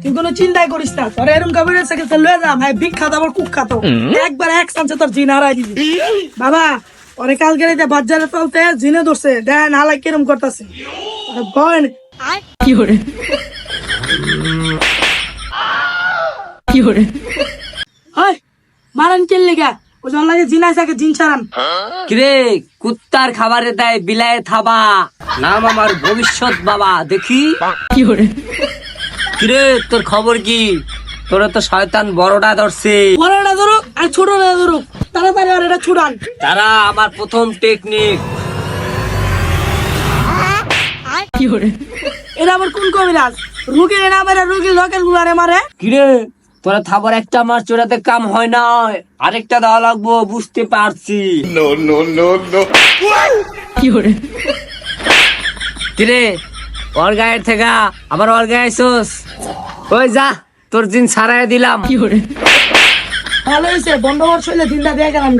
তুই কোনো চিন্তাই করিস না, তোর এরকম কাবিরের সাইকেল লয়ে যা ভাই, বিখ্যাত আবার কুখ্যাত, একবার এক চান্সে তোর জিন হারাই দিবি। বাবা ওরে কালকে রাতে বাজারে চলতে জিনে ধরছে, দেন হালাই কিরম করতেছে বল কি করে কি করে হাই মারান কেন লেগা ও জন লাগে জিন আইসাকে জিন ছাড়ান। কিরে কুত্তার খাবারে দেয় বিলায় থাবা, নাম আমার ভবিষ্যৎ বাবা, দেখি কি করে কিরে তোর খবর কি? তোরা তো শয়তান বড়টা ধরছে। বড়টা ধরুক আর ছোটটা ধরুক, তাড়াতাড়ি আর এটা ছুড়ান। তারা আমার প্রথম টেকনিক। কি করে এটা আবার কোন কবিরাজ? রুগীর না মারে, রুগীর লোকের গুলারে মারে। কিরে তোরা থাবার একটা মাস চোরাতে কাম হয় না, আরেকটা দেওয়া লাগবো, বুঝতে পারছি। কি করে কিরে ওর গায়ের থেকে আবার ওর গায়ে আইসোস? ওই যা তোর জিন ছাড়াই দিলাম। কি করে ভালো হয়েছে, বন্ধ হওয়ার শৈলে দিনটা দিয়ে গেলাম।